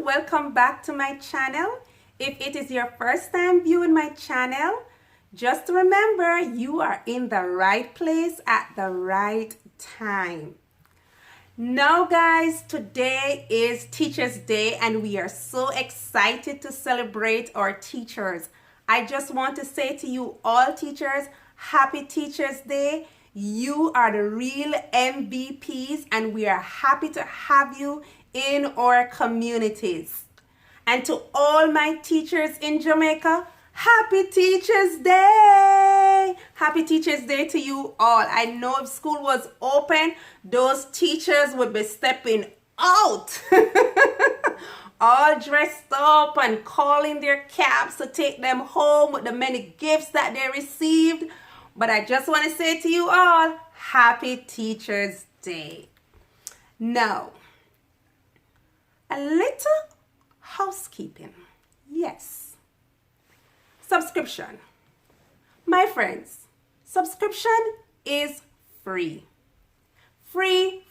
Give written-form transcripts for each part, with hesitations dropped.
welcome back to my channel. If it is your first time viewing my channel, just remember you are in the right place at the right time. Now guys, today is Teachers Day and we are so excited to celebrate our teachers. I just want to say to you all teachers, happy Teachers Day. You are the real MVPs and we are happy to have you in our communities. And to all my teachers in Jamaica, happy Teachers Day! Happy Teachers Day to you all. I know if school was open, those teachers would be stepping out. All dressed up and calling their cabs to take them home with the many gifts that they received. But I just want to say to you all, happy Teachers Day. Now, a little housekeeping. Yes. Subscription. My friends, subscription is free. Free.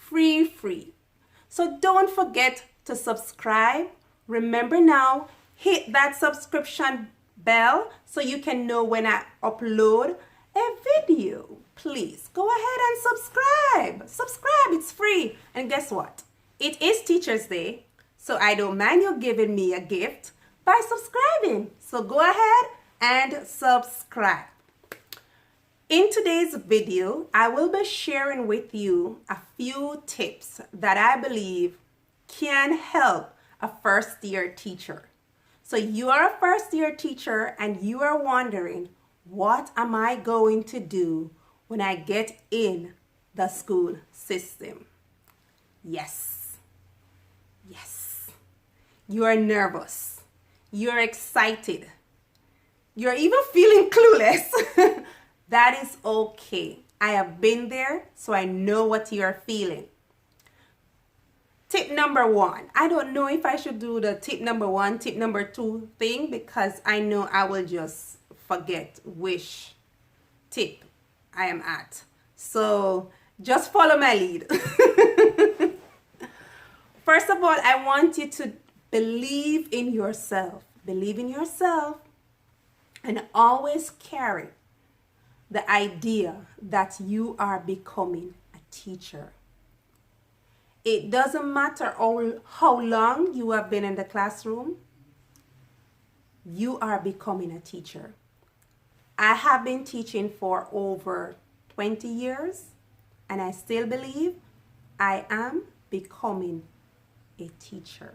So don't forget to subscribe. Remember now, hit that subscription bell so you can know when I upload a video. Please go ahead and subscribe. Subscribe, it's free. And guess what? It is Teachers Day, so I don't mind you giving me a gift by subscribing. So go ahead and subscribe. In today's video, I will be sharing with you a few tips that I believe can help a first-year teacher. So you are a first-year teacher and you are wondering, what am I going to do when I get in the school system? Yes. You are nervous. You're excited. You're even feeling clueless. That is okay. I have been there, so I know what you're feeling. Tip number 1. I don't know if I should do the tip number 1, tip number 2 thing because I know I will just forget which tip I am at. So just follow my lead. First of all, I want you to believe in yourself. Believe in yourself and always carry the idea that you are becoming a teacher. It doesn't matter how long you have been in the classroom, you are becoming a teacher. I have been teaching for over 20 years and I still believe I am becoming a teacher.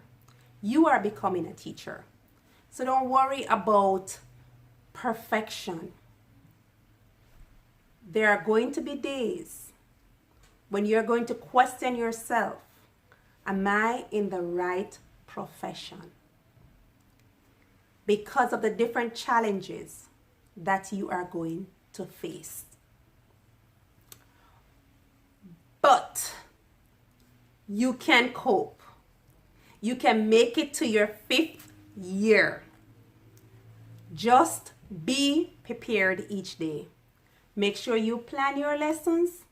You are becoming a teacher. So don't worry about perfection. There are going to be days when you're going to question yourself, am I in the right profession? Because of the different challenges that you are going to face. But you can cope. You can make it to your 5th year. Just be prepared each day. Make sure you plan your lessons.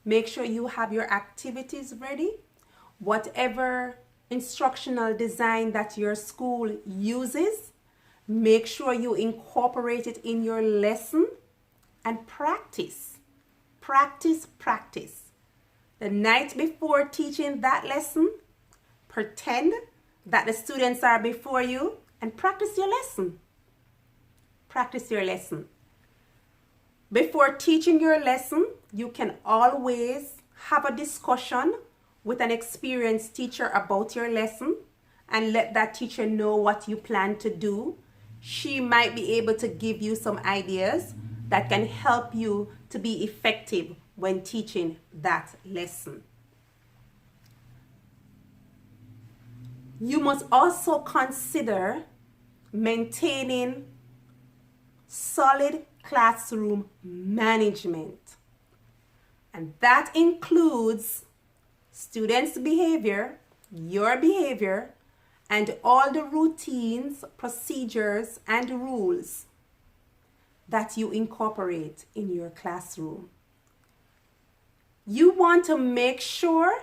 Make sure you have your activities ready. Whatever instructional design that your school uses, make sure you incorporate it in your lesson and practice. Practice. The night before teaching that lesson, pretend that the students are before you and practice your lesson. Practice your lesson. Before teaching your lesson, you can always have a discussion with an experienced teacher about your lesson and let that teacher know what you plan to do. She might be able to give you some ideas that can help you to be effective when teaching that lesson. You must also consider maintaining solid classroom management. And that includes students' behavior, your behavior, and all the routines, procedures, and rules that you incorporate in your classroom. You want to make sure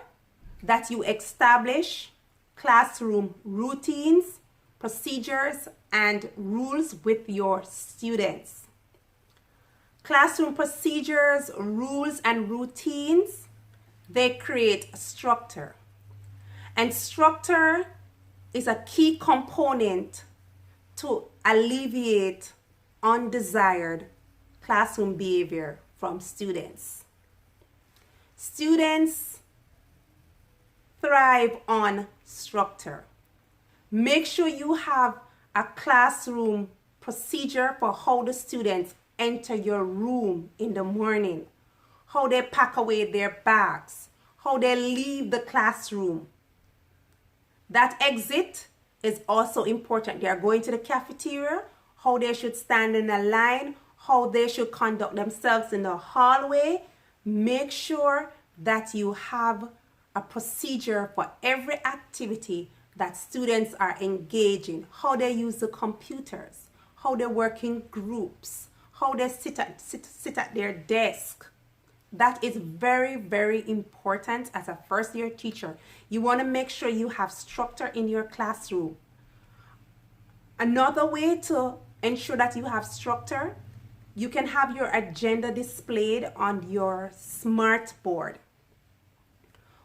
that you establish classroom routines, procedures, and rules with your students. Classroom procedures, rules, and routines, they create structure. And structure is a key component to alleviate undesired classroom behavior from students. Students thrive on structure. Make sure you have a classroom procedure for how the students enter your room in the morning, how they pack away their bags, how they leave the classroom. That exit is also important. They are going to the cafeteria, how they should stand in a line, how they should conduct themselves in the hallway. Make sure that you have a procedure for every activity that students are engaging, how they use the computers, how they work in groups, how they sit at their desk. That is very, very important as a first year teacher. You want to make sure you have structure in your classroom. Another way to ensure that you have structure, you can have your agenda displayed on your smart board.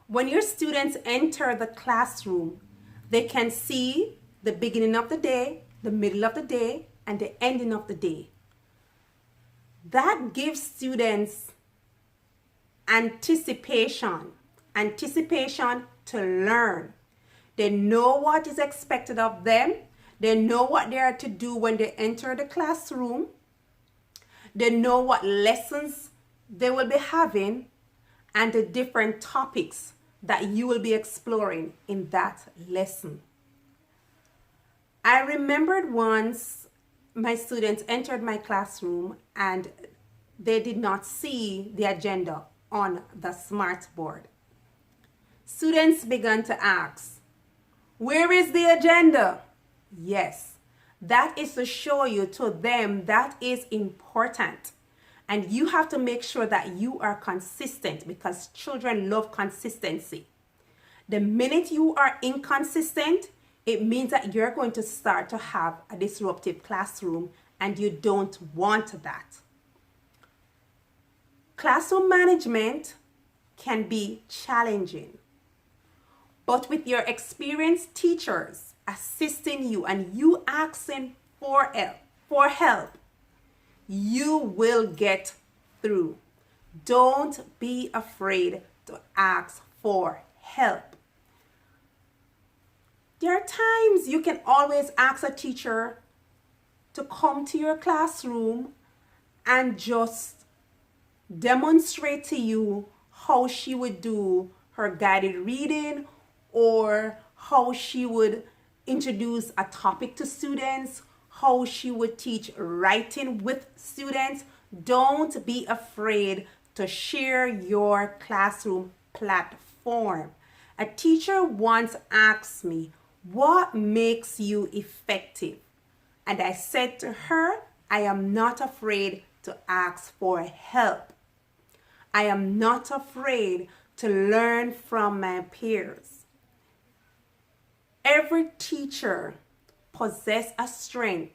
When your students enter the classroom, they can see the beginning of the day, the middle of the day, and the ending of the day. That gives students anticipation to learn. They know what is expected of them. They know what they are to do when they enter the classroom. They know what lessons they will be having and the different topics that you will be exploring in that lesson. I remembered once my students entered my classroom and they did not see the agenda on the smart board. Students began to ask, "Where is the agenda?" Yes, that is to show you to them that is important. And you have to make sure that you are consistent because children love consistency. The minute you are inconsistent, it means that you're going to start to have a disruptive classroom and you don't want that. Classroom management can be challenging, but with your experienced teachers assisting you and you asking for help, you will get through. Don't be afraid to ask for help. There are times you can always ask a teacher to come to your classroom and just demonstrate to you how she would do her guided reading or how she would introduce a topic to students, how she would teach writing with students. Don't be afraid to share your classroom platform. A teacher once asked me, "What makes you effective?" And I said to her, "I am not afraid to ask for help. I am not afraid to learn from my peers." Every teacher possesses a strength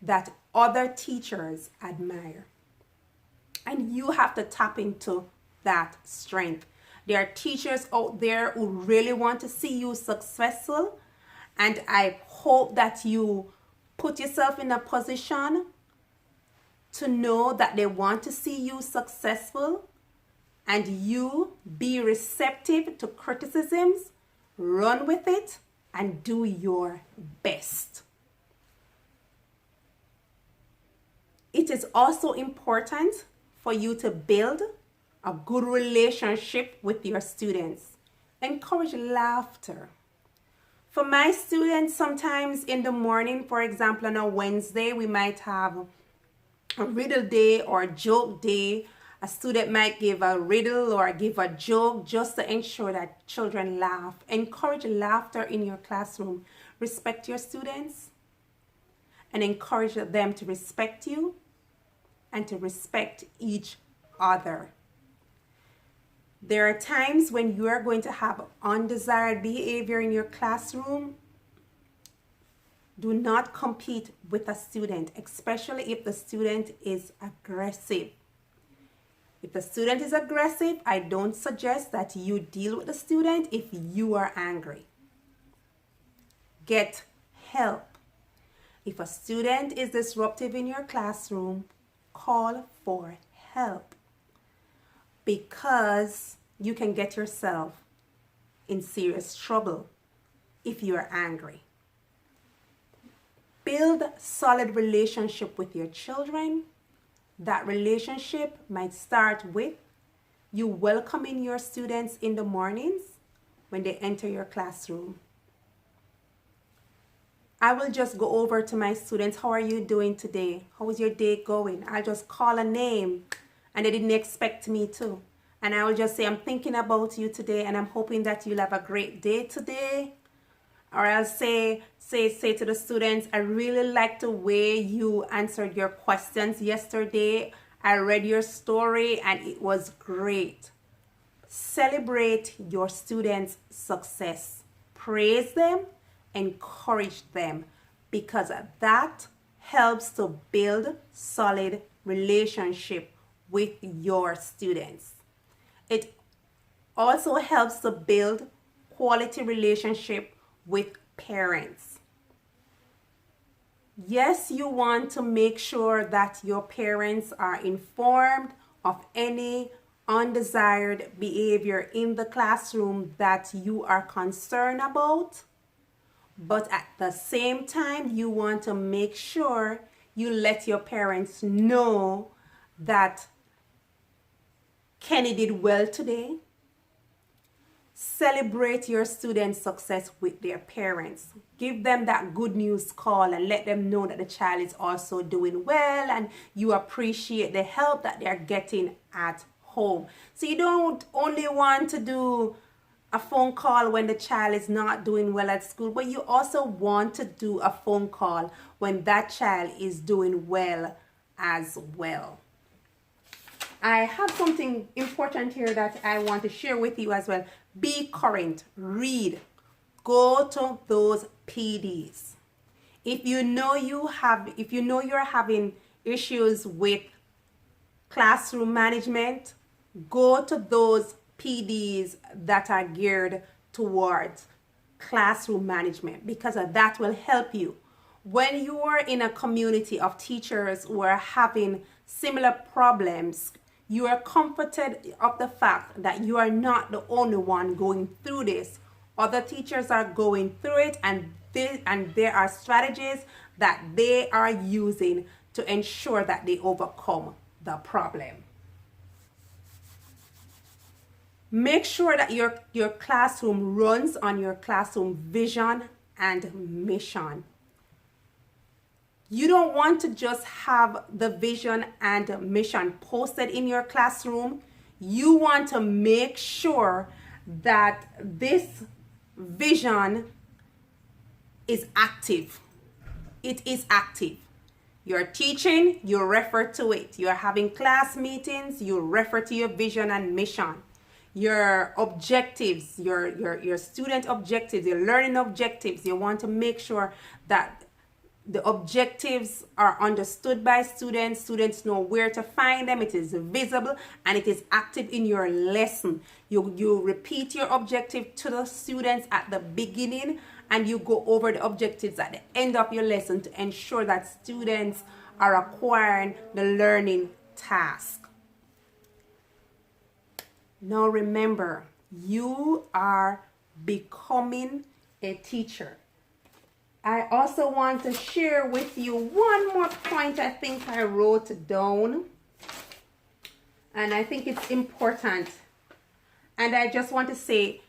that other teachers admire. And you have to tap into that strength. There are teachers out there who really want to see you successful. And I hope that you put yourself in a position to know that they want to see you successful and you be receptive to criticisms, run with it, and do your best. It is also important for you to build a good relationship with your students. Encourage laughter. For my students, sometimes in the morning, for example, on a Wednesday, we might have a riddle day or a joke day. A student might give a riddle or give a joke just to ensure that children laugh. Encourage laughter in your classroom. Respect your students and encourage them to respect you and to respect each other. There are times when you are going to have undesired behavior in your classroom. Do not compete with a student, especially if the student is aggressive. If the student is aggressive, I don't suggest that you deal with the student if you are angry. Get help. If a student is disruptive in your classroom, call for help, because you can get yourself in serious trouble if you are angry. Build solid relationship with your children. That relationship might start with you welcoming your students in the mornings when they enter your classroom. I will just go over to my students. How are you doing today? How is your day going? I'll just call a name, and they didn't expect me to. And I will just say, I'm thinking about you today, and I'm hoping that you'll have a great day today. Or I'll say to the students, I really like the way you answered your questions yesterday. I read your story and it was great. Celebrate your students' success. Praise them, encourage them, because that helps to build solid relationship with your students. It also helps to build quality relationship with parents. Yes, you want to make sure that your parents are informed of any undesired behavior in the classroom that you are concerned about. But at the same time, you want to make sure you let your parents know that Kenny did well today. Celebrate your students' success with their parents. Give them that good news call and let them know that the child is also doing well and you appreciate the help that they're getting at home. So you don't only want to do a phone call when the child is not doing well at school, but you also want to do a phone call when that child is doing well as well. I have something important here that I want to share with you as well. Be current, read, go to those PDs. If you know you're having issues with classroom management, go to those PDs that are geared towards classroom management, because that will help you. When you are in a community of teachers who are having similar problems, you are comforted of the fact that you are not the only one going through this. Other teachers are going through it, and there are strategies that they are using to ensure that they overcome the problem. Make sure that your classroom runs on your classroom vision and mission. You don't want to just have the vision and mission posted in your classroom. You want to make sure that this vision is active. It is active. You're teaching, you refer to it. You're having class meetings, you refer to your vision and mission. Your objectives, your student objectives, your learning objectives, you want to make sure that the objectives are understood by students. Students know where to find them. It is visible and it is active in your lesson. You repeat your objective to the students at the beginning, and you go over the objectives at the end of your lesson to ensure that students are acquiring the learning task. Now remember, you are becoming a teacher. I also want to share with you one more point I think I wrote down, and I think it's important. And I just want to say,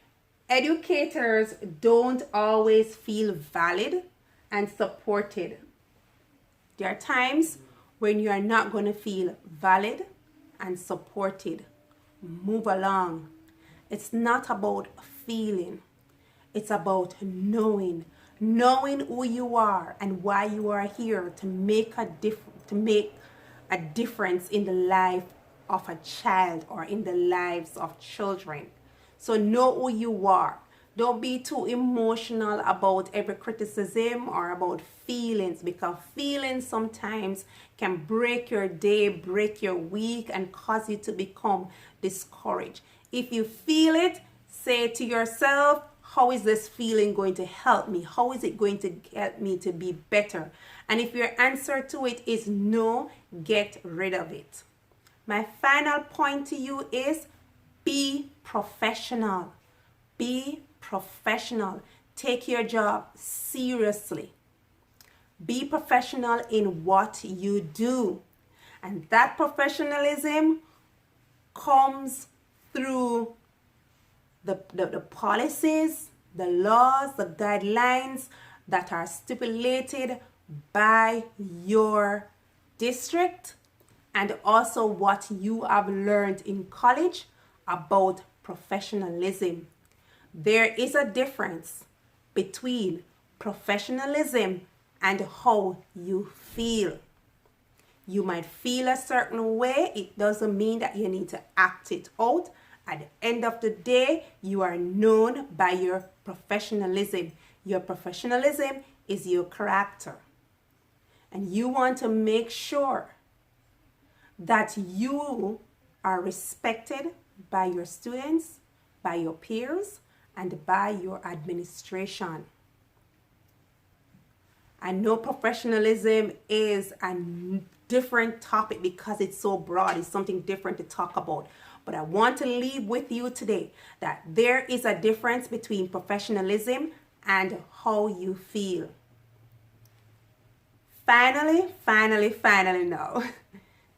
educators don't always feel valid and supported. There are times when you are not going to feel valid and supported. Move along. It's not about feeling. It's about knowing who you are and why you are here to make a difference in the life of a child or in the lives of children. So know who you are. Don't be too emotional about every criticism or about feelings, because feelings sometimes can break your day, break your week, and cause you to become discouraged. If you feel it, say to yourself, how is this feeling going to help me? How is it going to help me to be better? And if your answer to it is no, get rid of it. My final point to you is be professional. Be professional. Take your job seriously. Be professional in what you do. And that professionalism comes through the policies, the laws, the guidelines that are stipulated by your district, and also what you have learned in college about professionalism. There is a difference between professionalism and how you feel. You might feel a certain way. It doesn't mean that you need to act it out. At the end of the day, you are known by your professionalism. Your professionalism is your character. And you want to make sure that you are respected by your students, by your peers, and by your administration. I know professionalism is a different topic because it's so broad. It's something different to talk about. But I want to leave with you today that there is a difference between professionalism and how you feel. Finally now.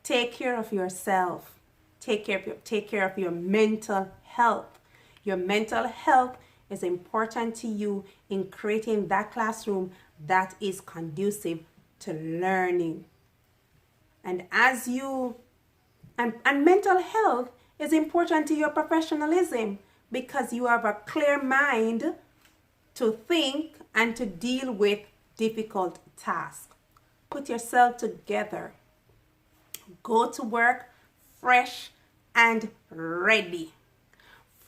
Take care of yourself. Take care of your mental health. Your mental health is important to you in creating that classroom that is conducive to learning. And mental health is important to your professionalism because you have a clear mind to think and to deal with difficult tasks. Put yourself together. Go to work fresh and ready.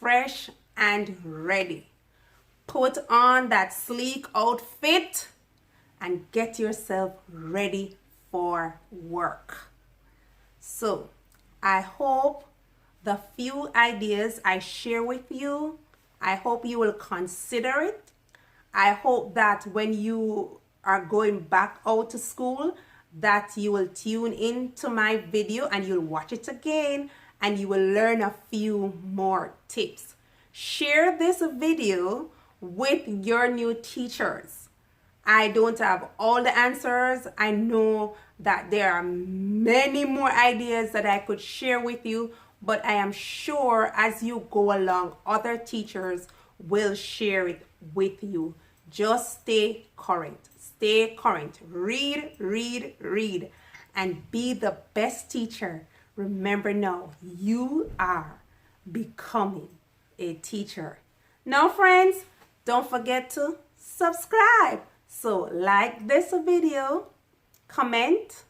Fresh and ready. Put on that sleek outfit and get yourself ready for work. So, I hope the few ideas I share with you, I hope you will consider it. I hope that when you are going back out to school, that you will tune in to my video and you'll watch it again and you will learn a few more tips. Share this video with your new teachers. I don't have all the answers. I know that there are many more ideas that I could share with you, but I am sure as you go along, other teachers will share it with you. Just stay current. Stay current. Read, and be the best teacher. Remember now, you are becoming a teacher. Now, friends, don't forget to subscribe. So, like this video, comment,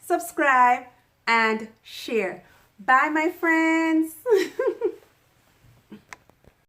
subscribe, and share. Bye, my friends.